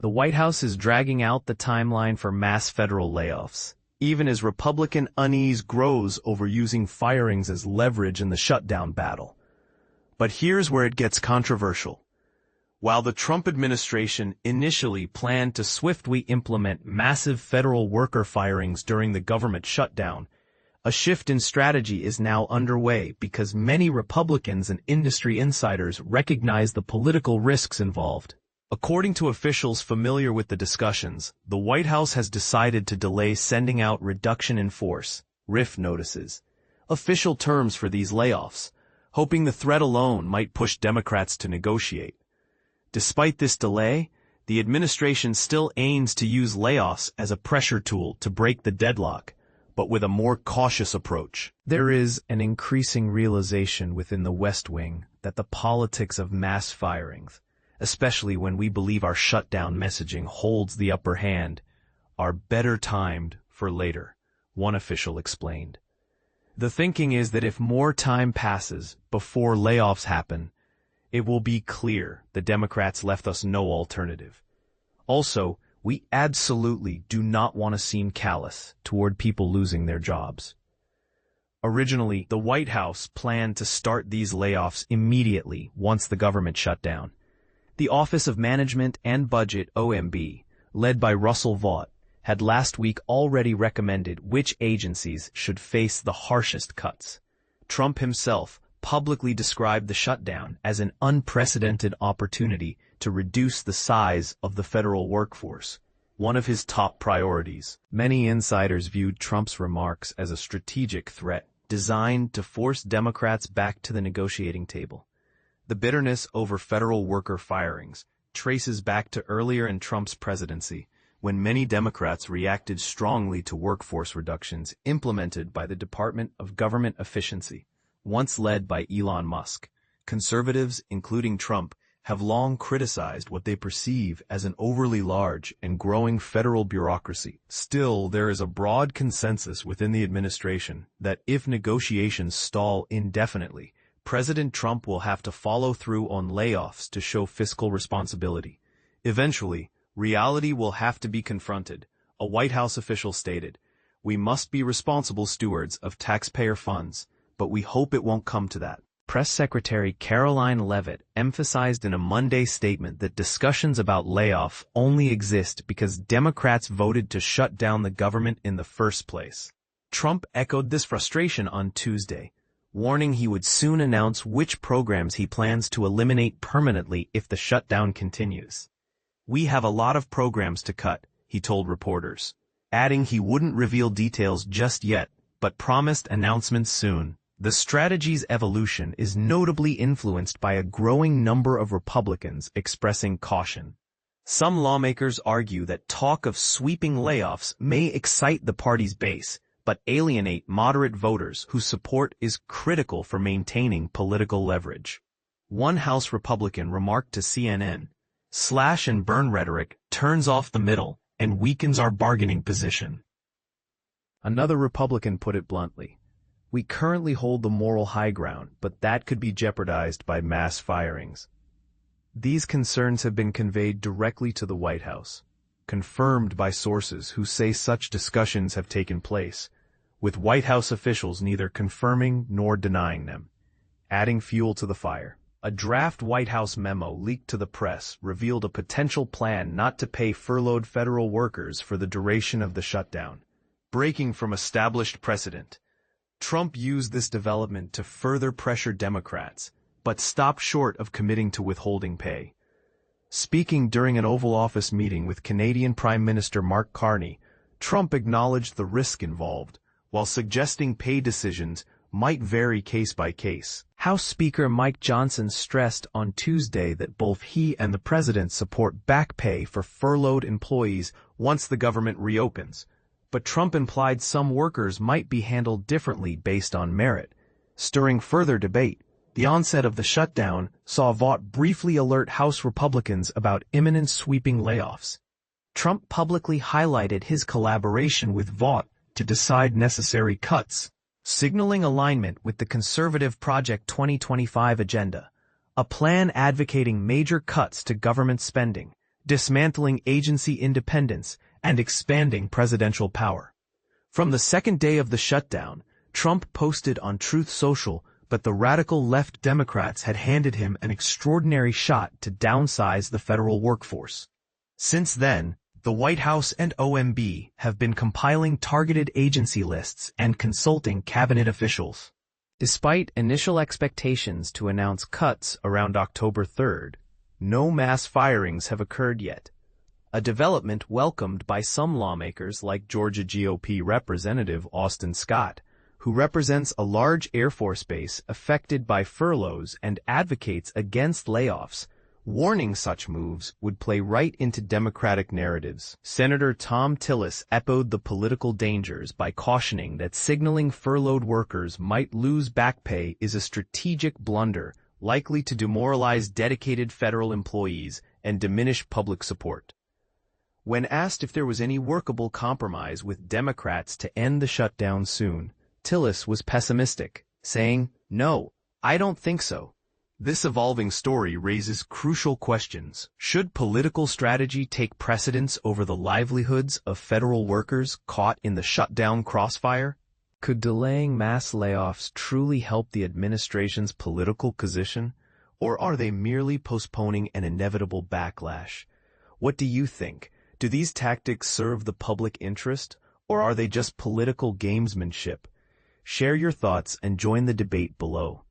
The White House is dragging out the timeline for mass federal layoffs, even as Republican unease grows over using firings as leverage in the shutdown battle. But here's where it gets controversial. While the Trump administration initially planned to swiftly implement massive federal worker firings during the government shutdown, a shift in strategy is now underway because many Republicans and industry insiders recognize the political risks involved. According to officials familiar with the discussions, the White House has decided to delay sending out reduction in force, RIF notices, official terms for these layoffs, hoping the threat alone might push Democrats to negotiate. Despite this delay, the administration still aims to use layoffs as a pressure tool to break the deadlock, but with a more cautious approach. There is an increasing realization within the West Wing that the politics of mass firings, especially when we believe our shutdown messaging holds the upper hand, are better timed for later, one official explained. The thinking is that if more time passes before layoffs happen, it will be clear the Democrats left us no alternative. Also, we absolutely do not want to seem callous toward people losing their jobs. Originally, the White House planned to start these layoffs immediately once the government shut down. The Office of Management and Budget, OMB, led by Russell Vought, had last week already recommended which agencies should face the harshest cuts. Trump himself publicly described the shutdown as an unprecedented opportunity to reduce the size of the federal workforce, one of his top priorities. Many insiders viewed Trump's remarks as a strategic threat designed to force Democrats back to the negotiating table. The bitterness over federal worker firings traces back to earlier in Trump's presidency, when many Democrats reacted strongly to workforce reductions implemented by the Department of Government Efficiency, once led by Elon Musk. Conservatives, including Trump, have long criticized what they perceive as an overly large and growing federal bureaucracy. Still, there is a broad consensus within the administration that if negotiations stall indefinitely, President Trump will have to follow through on layoffs to show fiscal responsibility. Eventually, reality will have to be confronted, a White House official stated. We must be responsible stewards of taxpayer funds, but we hope it won't come to that. Press Secretary Caroline Leavitt emphasized in a Monday statement that discussions about layoff only exist because Democrats voted to shut down the government in the first place. Trump echoed this frustration on Tuesday, warning he would soon announce which programs he plans to eliminate permanently if the shutdown continues. We have a lot of programs to cut, he told reporters, adding he wouldn't reveal details just yet, but promised announcements soon. The strategy's evolution is notably influenced by a growing number of Republicans expressing caution. Some lawmakers argue that talk of sweeping layoffs may excite the party's base, but alienate moderate voters whose support is critical for maintaining political leverage. One House Republican remarked to CNN, "Slash and burn rhetoric turns off the middle and weakens our bargaining position." Another Republican put it bluntly, "We currently hold the moral high ground, but that could be jeopardized by mass firings." These concerns have been conveyed directly to the White House, confirmed by sources who say such discussions have taken place, with White House officials neither confirming nor denying them. Adding fuel to the fire, a draft White House memo leaked to the press revealed a potential plan not to pay furloughed federal workers for the duration of the shutdown, breaking from established precedent. Trump used this development to further pressure Democrats, but stopped short of committing to withholding pay. Speaking during an Oval Office meeting with Canadian Prime Minister Mark Carney, Trump acknowledged the risk involved, while suggesting pay decisions might vary case by case. House Speaker Mike Johnson stressed on Tuesday that both he and the president support back pay for furloughed employees once the government reopens, but Trump implied some workers might be handled differently based on merit, stirring further debate. The onset of the shutdown saw Vought briefly alert House Republicans about imminent sweeping layoffs. Trump publicly highlighted his collaboration with Vought to decide necessary cuts, signaling alignment with the conservative Project 2025 agenda, a plan advocating major cuts to government spending, dismantling agency independence, and expanding presidential power. From the second day of the shutdown, Trump posted on Truth Social, but the radical left Democrats had handed him an extraordinary shot to downsize the federal workforce. Since then, the White House and OMB have been compiling targeted agency lists and consulting cabinet officials. Despite initial expectations to announce cuts around October 3rd, no mass firings have occurred yet, a development welcomed by some lawmakers like Georgia GOP Representative Austin Scott, who represents a large Air Force base affected by furloughs and advocates against layoffs, warning such moves would play right into Democratic narratives. Senator Tom Tillis echoed the political dangers by cautioning that signaling furloughed workers might lose back pay is a strategic blunder likely to demoralize dedicated federal employees and diminish public support. When asked if there was any workable compromise with Democrats to end the shutdown soon, Tillis was pessimistic, saying, "No, I don't think so." This evolving story raises crucial questions. Should political strategy take precedence over the livelihoods of federal workers caught in the shutdown crossfire? Could delaying mass layoffs truly help the administration's political position, or are they merely postponing an inevitable backlash? What do you think? Do these tactics serve the public interest, or are they just political gamesmanship? Share your thoughts and join the debate below.